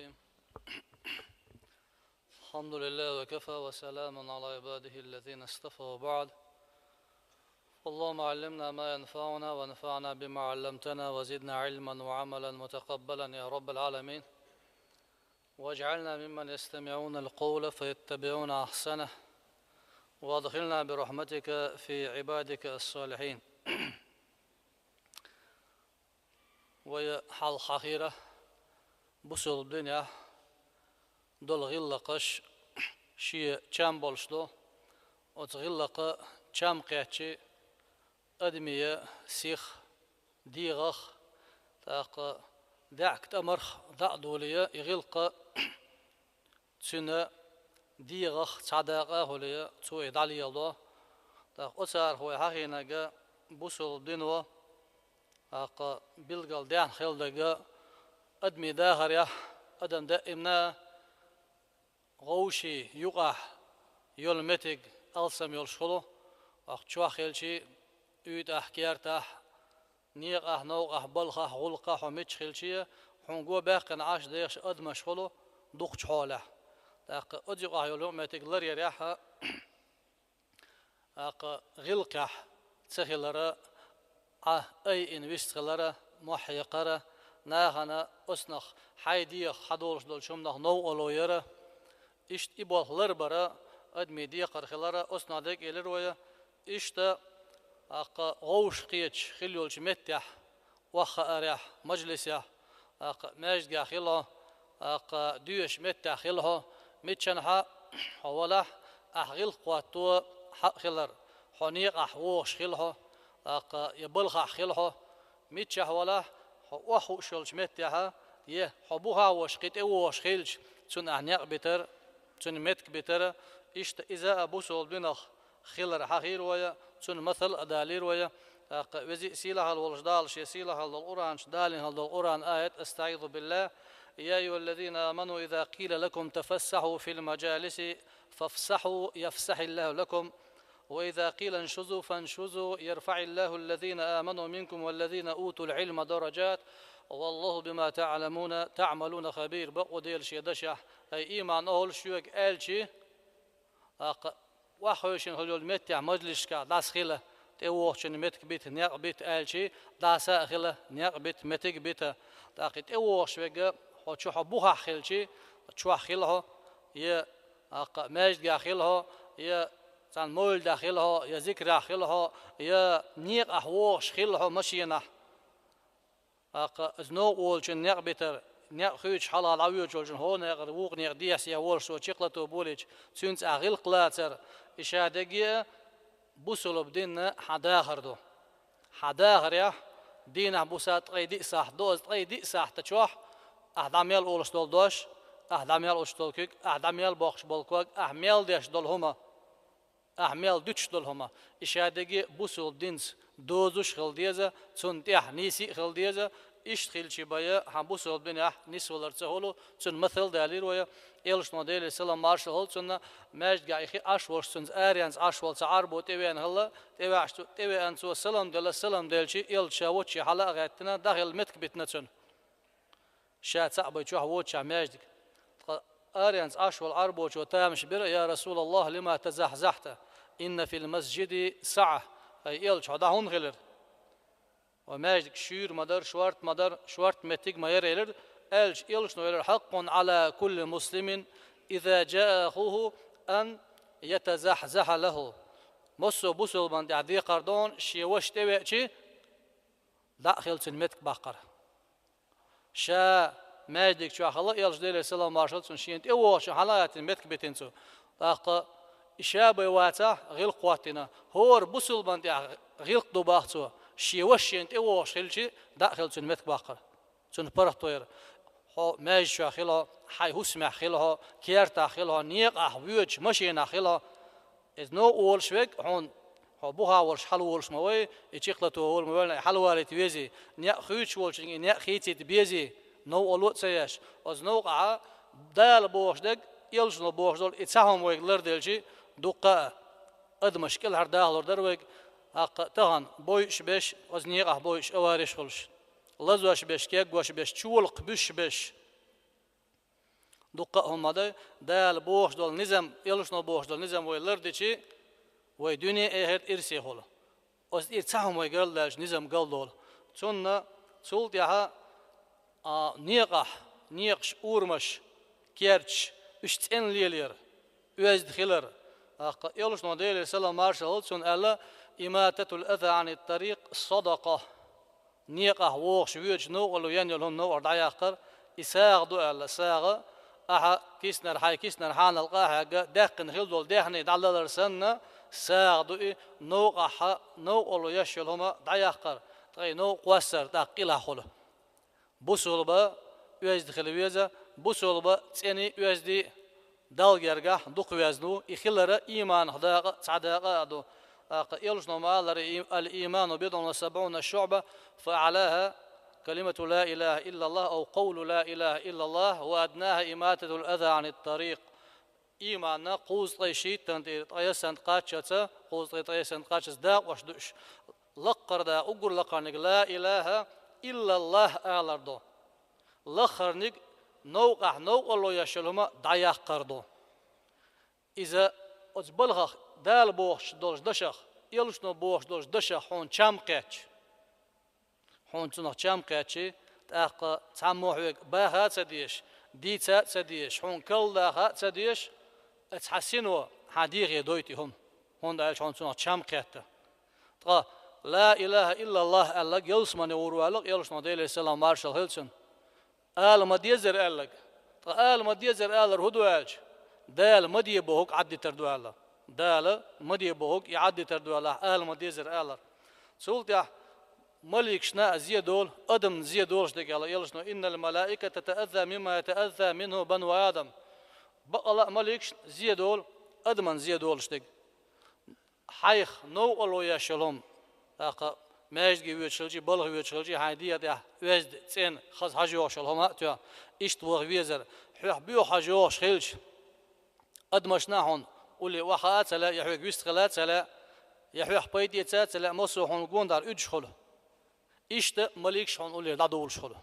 الرحيم. الحمد لله وكفى وسلام على عباده الذين اصطفى وبعد. اللهم علمنا ما ينفعنا وانفعنا بما علمتنا وزدنا علما وعملا متقبلا يا رب العالمين، واجعلنا ممن يستمعون القول فيتبعون أحسنه، وادخلنا برحمتك في عبادك الصالحين. ويا حال حقيرة بسل الدنيا دول غلقش شي چم بولشلو وتغلق چم قيتشي أدمية سيخ ديغخ تاق دعك تمرخ دع دولية يغلق تسنة ديغخ تعداقه هولية تسوي دالي الله تاق أسار هو حقينة بسل الدنيا تاق بلغل دعن خلدق أدمي داخر يا أدم دائمنا غوشي يقع يولمتك ألسم يولشخلو أخشوا خلشي يد أحكيرتح نيق نوق بلخ غلق ومتش خلشي حنقو باقي عاش ديش أدم شخلو دخش حاله أق أديق يولمتك لري ريحة أق غلقه تخلره أي إنفست خلره محيقره ناهنا أسنخ حيدي خدولش دول شمنخ نو ألويره إشت إبوه لربرا أدمي دي قرخلره أسنا ديك إلروية إشت أق غوش قيتش خليولش متح وخ أريح مجلسه أق ماجد خله أق ديوش متح خله متشنها حوله أحغل قواتو حق خلر حنيق أحوش خله أق يبلغ خله متشه وله وحو شلش متها يه حبوها وشقيت وشخيلش تون أعنيق بتر تون متك بتر إشت إذا أبو سول بنخ خلر حخير ويا تون مثل أدالير ويا وزي سيلها الولجدال شي سيلها القرآن شدالين القرآن آية استعيذ بالله يا أيها الذين آمنوا إذا قيل لكم تفسحوا في المجالس فافسحوا يفسح الله لكم وإذا قيل انشزوا فانشزوا يرفع الله الذين آمنوا منكم والذين أوتوا العلم درجات والله بما تعملون خبير. بقوديل شي دشح أي إيمان أول شوك آلشي وحوشن هلول متع مجلس كا داس خيله تأوهشن متك بيت نيق بيت آلشي داسا خيله نيق بيت متك بيت تأخذ تأوهش وجا حشو حبوها خيلشي شو خيله ي ماجد جا خيله ي سان مول داخلها يا ذكر داخلها يا نيق أحوش خلها مشينا أزنو والجن نيق بتر نيق خيج حلال عويج والجن هون نيق روق نيق دياس يا ورش وشقلته بولج سنت أغل قلاتر إشادقية بوسلو بدينا حداخردو حداخر يا دينا بوسات قيدي صح دوز قيدي صح تشوح أهداميال أولش دول دوش أهداميال أولش دول كيك أهداميال باخش بالكوك أهميال ديش دول هما أحمل دوتش دولهما إشادقي بوسول دينز دوزوش خلديزة تنتيح نيسي خلديزة إشت خلشي بايا هم بوسول بنيح نيسولر تهولو تن مثل دالير ويا إلش نوديل السلام مارشل هول تن ماجد قايخي أشورش تنز آريانز أشوال تعربو تبين هلا تبي أنسو سلام دلشي إل شاوتشي حلا غاتنا داخل متك بتنا تن شات صعب يشوح ووتشا ماجد آريانز أشوال أربوش وتامش بر يا رسول الله لما تزحزحت إن في المسجد ساعة أي إلش هذا غلر وماجد شير مدر شوارت متيج ما يريلر إلش نويلر حق على كل مسلم إذا جاء أخوه أن يتزحزح له مصو بوسل من دعدي قردون شي وش تبعشي داخل سنمتك بقرة شا ماجدك شو خلا يلش دير السلام مارشال سنشينت إيوه شو حلايات متك بتنسو تاق إشابة واتا غير قواتنا هور بوسل بندي غير دباختو شي وشينت إيوه شيلشي داخل سنمتك باقر سن برطوير هو ماج شو خلا حي هسمع خلا كيرتا خلا نيق أحويج مشينا خلا إذ نو أول شوك هون بوها ورش حلو ورش موي يشيقلتو أول موي حلو وارد بيزي نيق خيوش ورش نيق خيتي بيزي نو ألوت سياش از نو قع دال بوش دق يلش نو بوش دول اتساهم ويق لردلشي دقة اد مشكل هر داخل درويق حق تهان بويش بش از نيقه بويش اوارش خلش لزوش بش كيق وش بش چولق بش بش دقهم هذا دال بوش دول نظام يلوش نبوش دول نظام ويلردشي ويدنيا إهت إرسي خلا أصل إرتاحهم ويقال داش نظام قال دول ثم سولت يها نيقش أورمش كيرش اشتن ليلير يزد خلر يلوش نوديل سلام مارشال ثم ألا إماتة الأذى عن الطريق صدقة نيقه ووش ويج نو ولو ينيلهم نو أرضايا أخر إساق دو ألا ساق أها كيسنر حان القاها دقن هلدول دهني دالر سنة ساق دو نو ولو يشيلهم ضايا أخر تغي نو قوسر دقيلة خله بوسول با يزد خلويزة بوسول با تاني يزدي دالجرجا دوق وزنو إخلرا إيمان هذا صدقة دو يلوش نمال الإيمان بضع وسبعون شعبة فأعلاها كلمة لا إله إلا الله أو قول لا إله إلا الله وأدناها إماتة الأذى عن الطريق إيمان قوز طيشيت تنتي طيسن قاتشة قوز طيسن قاتشة داق وشدش لقر دا أقول لقرنك لا إله إلا الله أعلردو لقرنك نوقع الله يشلهما دايق قردو إذا أتبلغ دال بوش دوش دشخ يلوش نو بوش دوش دشخ هون شام قاتش هون تنو شام قاتشي تاق تعموحك باها تديش دي تديش هون كل داها تديش اتحسنوا حديقي دويتي هون دايش هون تنو شام قاته تقا لا إله إلا الله ألق يلس من يورو يلوش نو ديلي سلام مارشال هيلسون ما ديزر ألق تقا ما ديزر ألر هدو ألج دال مدي بوهك عدي تردو الله دال مدي بوهك يعدي تردو الله ما ديزر ألر سولت يا ملك شنا زيدول أدم زيدول شدك الله يلشنا إن الملائكة تتأذى مما يتأذى منه بنو آدم بقى ملك زيدول أدم زيدول شدك حيخ نو الله يا شلوم أق ماجد ويشلجي بلغ ويشلجي هايدية ده وزد تين خز حجوش الهما توا إشت وغ ويزر حيح بيو حجوش خيلش أدمشنا هون ولي وخات لا يحوق ويستخلات لا يحوق بيديتات لا مصر هون قون دار أدخله إشت ملكش هون ولي دادول شخله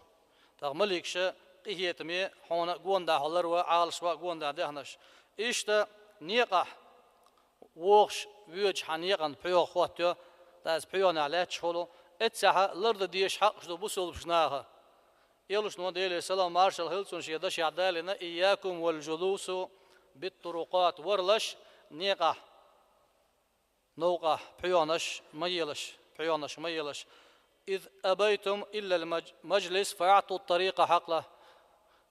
تاع ملكش قهيت مي هون قون دار هلر وعالش وقون دار دهنش إشت نيقة ووش ويج حنيقن بيو خواتو تاز بيو نعلات شخله اتسحة لرد ديش حق شدو بوصل بشناها يلوش نو ديلي سلام مارشال هيلسون شيداش يعدالنا إياكم والجلوس بالطرقات ورلش نيقة نوقة بيونش ميلش إذ أبيتم إلا المجلس فأعطوا الطريق حقله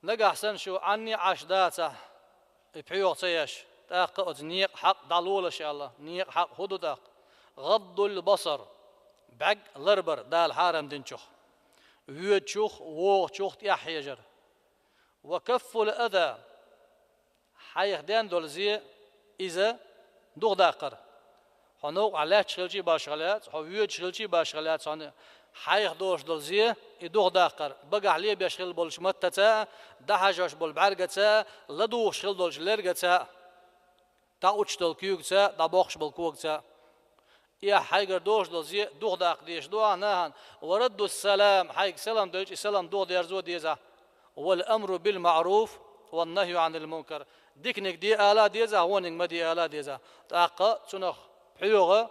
نجح سنشو عني عشداته بيو سيش تاق نيق حق دلول شاء الله نيق حق هدو تاق غض البصر بعق لربر دال حارم دنشوخ ويتشوخ ووخ يحيجر وكف الأذى حيخ دان دول زي إذا دوغ داقر هنوق على تشلجي باشغلات هو تشلجي باشغلات هن حيخ دوش دول زي يدوغ داقر بقى عليه بيشغل بولش متتا دحجش بول بعرقتا لدوغ شغل دولش لرقتا تاوش دول كيوكتا دابوخش بول كوكتا يا حيقر دوش دول زي دوغ داق ديش دوغ ناهن وردوا السلام حيق سلام دولش سلام دوغ ديرزو ديزا والأمر بالمعروف والنهي عن المنكر ديكنك دي آلا ديزا هونك ما دي آلا ديزا تاقا تنخ بحيوغا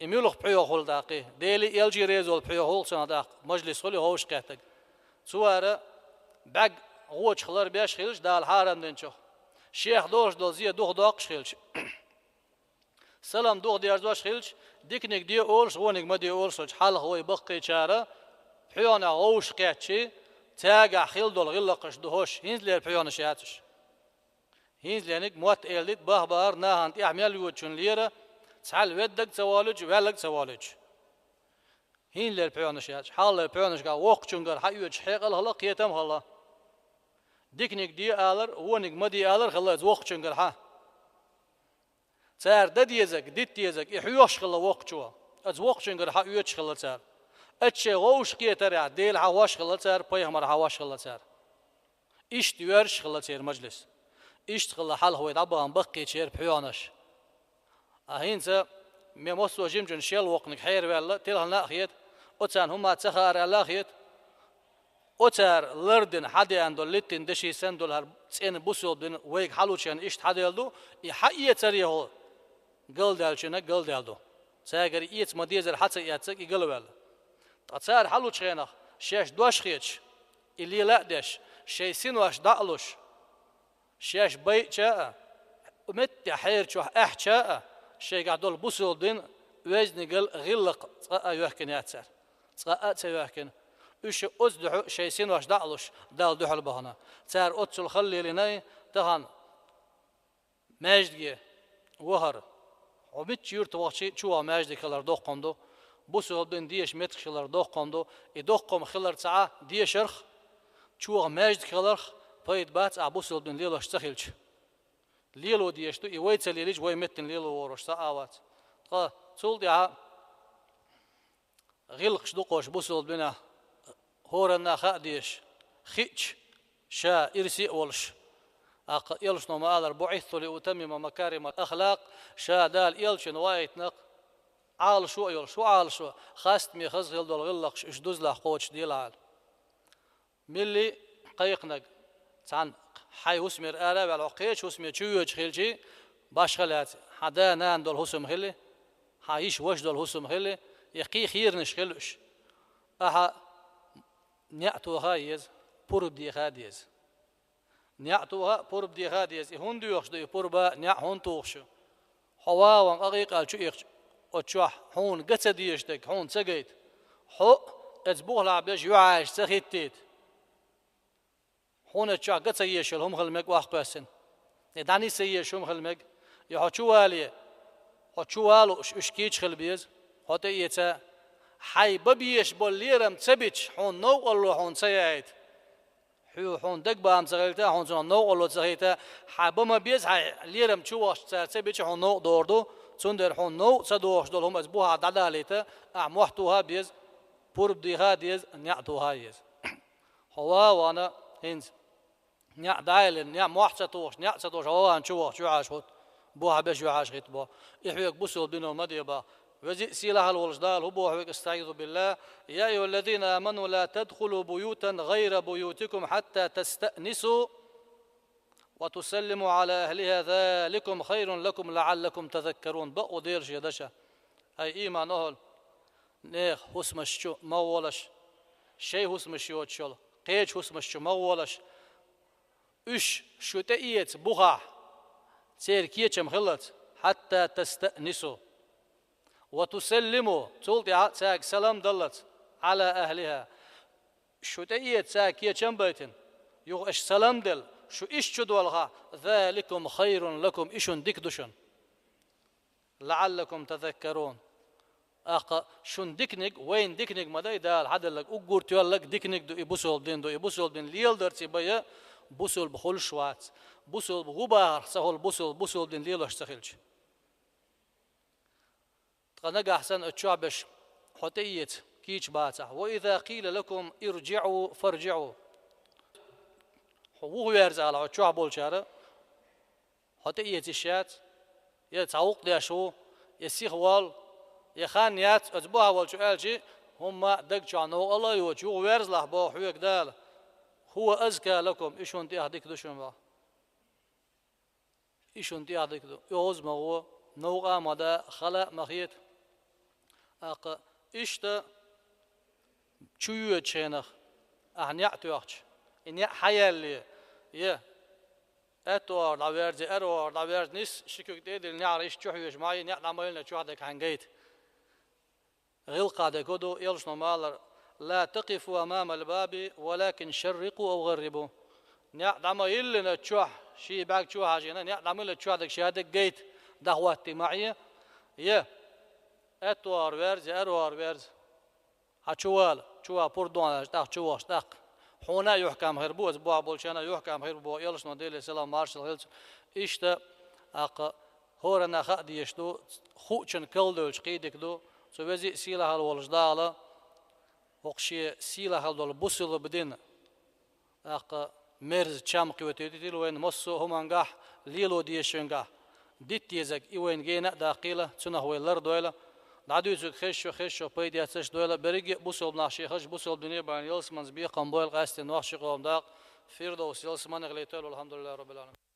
إميلوخ بحيوغ هول داقي ديلي يلجي ريزول بحيوغ هول سنة داق مجلس هولي هوش قاتك سوارا باق غوش خلار بياش خيلش دال حارم دنشوخ شيخ دوش دول زي دوغ داقش خيلش سلام دوغ ديارزواش خيلش ديكنك دي أولش هونك ما دي أولش حال هو يبقي چارة بحيونا غوش قاتشي تاقع خيل دول غلقش دوهوش هينز لير بحيونا شهاتش هينز لينك موات إلديت بار ناهان تيحميال يوتشون ليرة تحال ودك توالج ولك توالج هين لير بحيونا شهاتش حال لير بحيونا شقا وقتشون قر حيوش حيقل هلا قيتم هلا ديكنك دي آلر وونك ما دي آلر خلاص وقتشون قر حا تار دديزك ديتيزك يحيوش خلا وقتشوا از وقتشون قر حيوش خلا تار اتشي غوش قيتر ديل حواش خلا تار بيهمر حواش خلا تار إيش تيرش خلا تار مجلس إيش خلا حال هو يدبغن بقي تشير بحيونش أهينسا ميموسو جيمجن شيل وقنك حير والله تلها ناخيت أتسان هما تخار اللاخيت أتر لردن حد عندو لتن دشي سندول هر سين بوسول دين ويك حلوشان إشت حد يلدو يحيي تريه قل دالشنا قل دالدو ساقر إيت مديزر حتى ياتسك يقلوال تتصار حلوشينه شاش دوش خيتش اللي لا دش شي سينواش دقلوش شاش بيت شاء مت حير شو أحشاء شي قاعدول بوسول دين وزن قل غلق تقا يحكن ياتسر تقا تيحكن إيش أزدح شيء سينواش دعلوش دال دحل بهنا تار أتصل خلي لناي تهان ماجدي وهر وبيت يرت وقتي شو ماجدي خلر دوق قندو بوسو بدن ديش متر خلر دوق قندو يدوق قم خلر ساعة ديش شرخ شو ماجد خلر فايد بات عبوسو بدن ليلو اشتخلش ليلو ديش تو يويت ليلج وي متن ليلو وروش ساعات قا تول ديها غلقش دقوش بوسو بدنا هورنا خاديش خيتش شا إرسي أولش يلش نوما آلر بعثت لأتمم مكارم الأخلاق شا دال يلش نوايت نق عال شو يل شو عال شو خاست مي خز غلدول غلقش إش دوز له قوتش ديال عال ملي قيقنق تان حي وسمير آراب على عقيش وسمير تشويج خيلجي باش خلات حدا نان دول هسم خلي حايش وش دول هسم خلي يقي خير نشخلش أها نياتوها يز بورب دي خاديز نياتوها بورب دي خاديز هندو يخشدو بوربا نيا هون توخشو حوا وان أغيق على شو يخش أتشوح هون قصة ديشتك هون سجيت حق أتبوه لعبيش يعاش سخيتيت هون أتشوح قصة يشل هم خلمك واحد بسن نداني سيش هم خلمك يحشوا عليه حشوا له إيش كيش خلبيز حتى يتا حي ببيش بوليرم تبيش هون نو الله هون سيعيد حيو هون دق بام زغيلته هون زون نو الله زغيته حبما بيز حي ليرم تشوش تبيش هون نو دوردو سندر هون نو صدوش دول هم أسبوعها دلالته أعمحتوها بيز بورب دي هاديز نيعتوها يز هوا وانا هنز نيع دايل نيع محتوش نيع صدوش هوا نشوش شو عاشوت بوها بيش يعاش غيت بو يحيك بوسو بينو مديبا وزي سيلها الولجدال هو هو استعيذ بالله يا أيها الذين آمنوا لا تدخلوا بيوتا غير بيوتكم حتى تستأنسوا وتسلموا على أهلها ذلكم خير لكم لعلكم تذكرون بقوا ديرش يدشا أي إيمان أهل نيخ هسمشو مولش شيء هسمشو تشول قيج هسمشو مولش إيش شو تأيت بخا سير كيتشم خلت حتى تستأنسوا وتسلموا تولد ساق سلام دلت على أهلها شو تأيت ساق كيتشم بيتن يو إيش سلام دل شو إيش شدولها ذلكم خير لكم إيشون دكدشن لعلكم تذكرون شون دكنك وين دكنك مدى دال حد لك أقول تيال لك دكنك دو يبوسول دين ليل درتي بيا بوسول بخول شوات بوسول بغبار سهول بوسول دين ليل اشتغلش تقنق أحسن الشعبش حتيت كيش باتا وإذا قيل لكم ارجعوا فارجعوا هو يرجع على الشعب والشارع حتيت الشات يتعوق داشو يسيخوال يخانيات أتبوها والشعالجي هم دق عنو الله يوجو ويرز له بو حويك دال هو أزكى لكم إيشون تي أهديك دوشون با إيشون تي أهديك دو يوز ما هو نوقع مدى خلق مخيط إشتا شوية تشينخ أهنيعتو أخش إني حيالي يه أتوار لعويرزي أروار لعويرز نس شكوك ديدي نعر إيش تشوحيوش معي نعر نعملنا تشوحدك هنجيت غلقة دكودو يلش نمالر لا تقفوا أمام الباب ولكن شرقوا أو غربوا نعم يلنا تشوح شي باك تشوح عجينا نعم يلنا تشوح دك شهادك جيت دعوة اجتماعية يه أتوار ويرز أروار ويرز هتشوال شوا بردون داخ شواش داخ هنا يحكم هربو أسبوع بولشنا يحكم هربو يلش نديل سلام مارشل هيلز إشتا هورنا خادي يشتو خوتشن كلدوش قيدك دو سوزي سيلا هالولجدالا وقشي سيلا هالدول بوسل بدين مرز تشامقي وتيتيل وين مصو همانجاح ليلو ديشنجاح ديت يزك إوين جينا داقيلة تنه هو الأرض ولا دعدوزك خشو بيدي أتش دولا بريج بوسول ناشيخش بوسول دنيا بان يلس منز بيقام بويل قاستن وحش قوم داق فيردوس يلس من غليتول والحمد لله رب العالمين.